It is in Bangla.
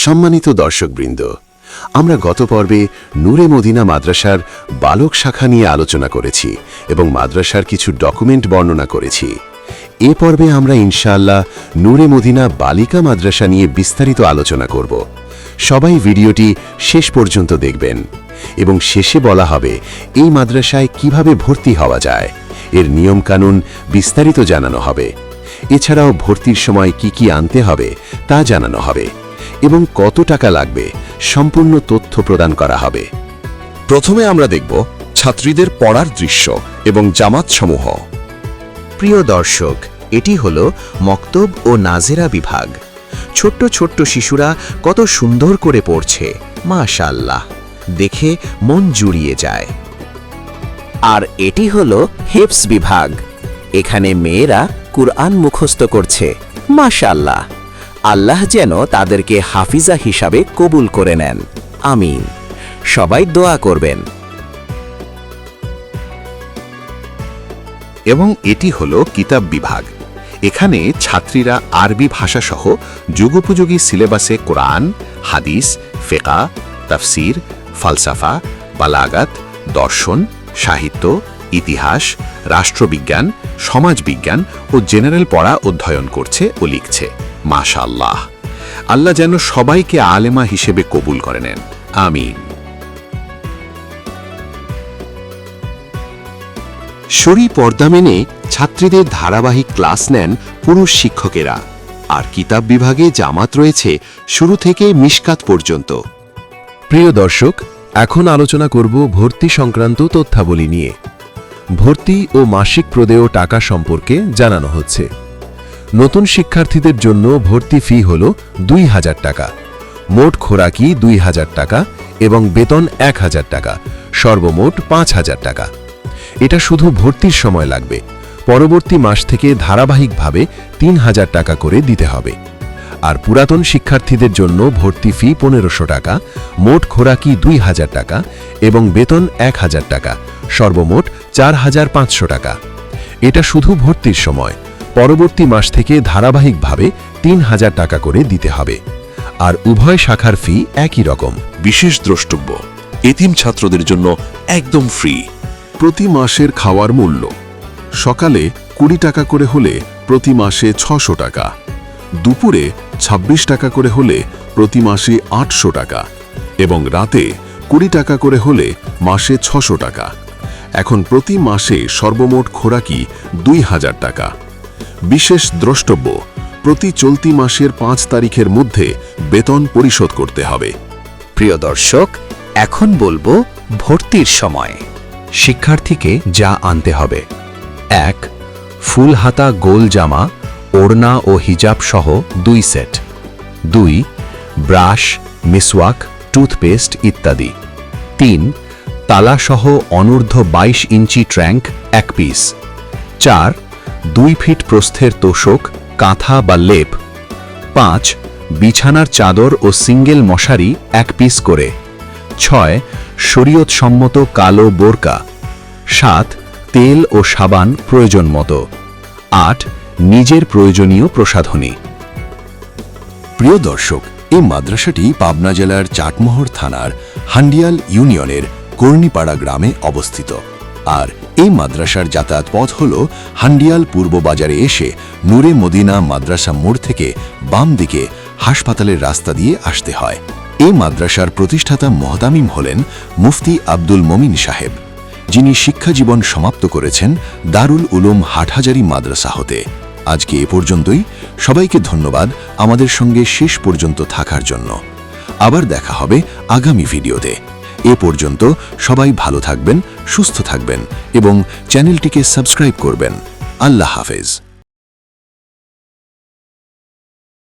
সম্মানিত দর্শকবৃন্দ, আমরা গত পর্বে নূরে মদিনা মাদ্রাসার বালক শাখা নিয়ে আলোচনা করেছি এবং মাদ্রাসার কিছু ডকুমেন্ট বর্ণনা করেছি। এ পর্বে আমরা ইনশাআল্লাহ নূরে মদিনা বালিকা মাদ্রাসা নিয়ে বিস্তারিত আলোচনা করব। সবাই ভিডিওটি শেষ পর্যন্ত দেখবেন এবং শেষে বলা হবে এই মাদ্রাসায় কিভাবে ভর্তি হওয়া যায়, এর নিয়মকানুন বিস্তারিত জানানো হবে। এছাড়াও ভর্তির সময় কি কি আনতে হবে তা জানানো হবে এবং কত টাকা লাগবে সম্পূর্ণ তথ্য প্রদান করা হবে। প্রথমে আমরা দেখব ছাত্রীদের পড়ার দৃশ্য এবং জামাত সমূহ। প্রিয় দর্শক, এটি হলো মক্তব ও নাজেরা বিভাগ। ছোট্ট ছোট্ট শিশুরা কত সুন্দর করে পড়ছে, মাশাআল্লাহ, দেখে মন জুড়িয়ে যায়। আর এটি হলো হেফজ বিভাগ। এখানে মেয়েরা কুরআন মুখস্থ করছে, মাশাআল্লাহ। আল্লাহ যেন তাদেরকে হাফিজা হিসাবে কবুল করে নেন, আমিন। সবাই দোয়া করবেন। এবং এটি হলো কিতাব বিভাগ। এখানে ছাত্রীরা আরবি ভাষাসহ যুগোপযোগী সিলেবাসে কোরআন, হাদিস, ফিকহ, তাফসির, ফালসাফা, বালাগাত, দর্শন, সাহিত্য, ইতিহাস, রাষ্ট্রবিজ্ঞান, সমাজবিজ্ঞান ও জেনারেল পড়া অধ্যয়ন করছে ও লিখছে। মাশাআল্লাহ, আল্লাহ যেন সবাইকে আলেমা হিসেবে কবুল করে নেন, আমিন। শরী পর্দা মেনে ছাত্রীদের ধারাবাহিক ক্লাস নেন পুরুষ শিক্ষকেরা, আর কিতাব বিভাগে জামাত রয়েছে শুরু থেকে মিশকাত পর্যন্ত। প্রিয় দর্শক, এখন আলোচনা করব ভর্তি সংক্রান্ত তথ্যাবলী নিয়ে। ভর্তি ও মাসিক প্রদেয় টাকা সম্পর্কে জানানো হচ্ছে। নতুন শিক্ষার্থীদের জন্য ভর্তি ফি হল ২,০০০ টাকা, মোট খোরাকি ২,০০০ টাকা এবং বেতন ১,০০০ টাকা, সর্বমোট ৫,০০০ টাকা। এটা শুধু ভর্তির সময় লাগবে। পরবর্তী মাস থেকে ধারাবাহিকভাবে ৩,০০০ টাকা করে দিতে হবে। আর পুরাতন শিক্ষার্থীদের জন্য ভর্তি ফি ১৫০০ টাকা, মোট খোরাকি ২,০০০ টাকা এবং বেতন ১,০০০ টাকা, সর্বমোট ৪,৫০০ টাকা। এটা শুধু ভর্তির সময়। পরবর্তী মাস থেকে ধারাবাহিকভাবে ৩,০০০ টাকা করে দিতে হবে। আর উভয় শাখার ফি একই রকম। বিশেষ দ্রষ্টব্য, এতিম ছাত্রদের জন্য একদম ফ্রি। প্রতি মাসের খাওয়ার মূল্য সকালে ২০ টাকা করে হলে প্রতি মাসে ৬০০ টাকা, দুপুরে ২৬ টাকা করে হলে প্রতি মাসে ৮০০ টাকা এবং রাতে ২০ টাকা করে হলে মাসে ৬০০ টাকা। এখন প্রতি মাসে সর্বমোট খোরাকি ২,০০০ টাকা। বিশেষ দ্রষ্টব্য, প্রতি চলতি মাসের ৫ তারিখের মধ্যে বেতন পরিশোধ করতে হবে। প্রিয় দর্শক, এখন বলবো ভর্তির সময়। শিক্ষার্থীকে যা আনতে হবে: ১. ফুল হাতা গোল জামা, ওড়না ও হিজাব সহ ২ সেট। ২. ব্রাশ, মিসওয়াক, টুথপেস্ট ইত্যাদি। ৩. তালাসহ অনূর্ধ্ব ২২ ইঞ্চি ট্র্যাঙ্ক ১ পিস। ৪. ২ ফিট প্রস্থের তোশক, কাঁথা বা লেপ। ৫. বিছানার চাদর ও সিঙ্গেল মশারি ১ পিস করে। ৬. শরীয়তসম্মত কালো বোরকা। ৭. তেল ও সাবান প্রয়োজন মতো। ৮. নিজের প্রয়োজনীয় প্রসাধনী। প্রিয় দর্শক, এই মাদ্রাসাটি পাবনা জেলার চাটমোহর থানার হান্ডিয়াল ইউনিয়নের কর্ণিপাড়া গ্রামে অবস্থিত। আর এই মাদ্রাসার যাতায়াত পথ হল হান্ডিয়াল পূর্ব বাজারে এসে নূরে মদিনা মাদ্রাসা মোড় থেকে বাম দিকে হাসপাতালের রাস্তা দিয়ে আসতে হয়। এই মাদ্রাসার প্রতিষ্ঠাতা মহতামিম হলেন মুফতি আব্দুল মমিন সাহেব, যিনি শিক্ষাজীবন সমাপ্ত করেছেন দারুল উলুম হাটহাজারী মাদ্রাসা হতে। আজকে এ পর্যন্তই। সবাইকে ধন্যবাদ আমাদের সঙ্গে শেষ পর্যন্ত থাকার জন্য। আবার দেখা হবে আগামী ভিডিওতে। এ পর্যন্ত সবাই ভালো থাকবেন, সুস্থ থাকবেন এবং চ্যানেলটিকে সাবস্ক্রাইব করবেন। আল্লাহ হাফেজ।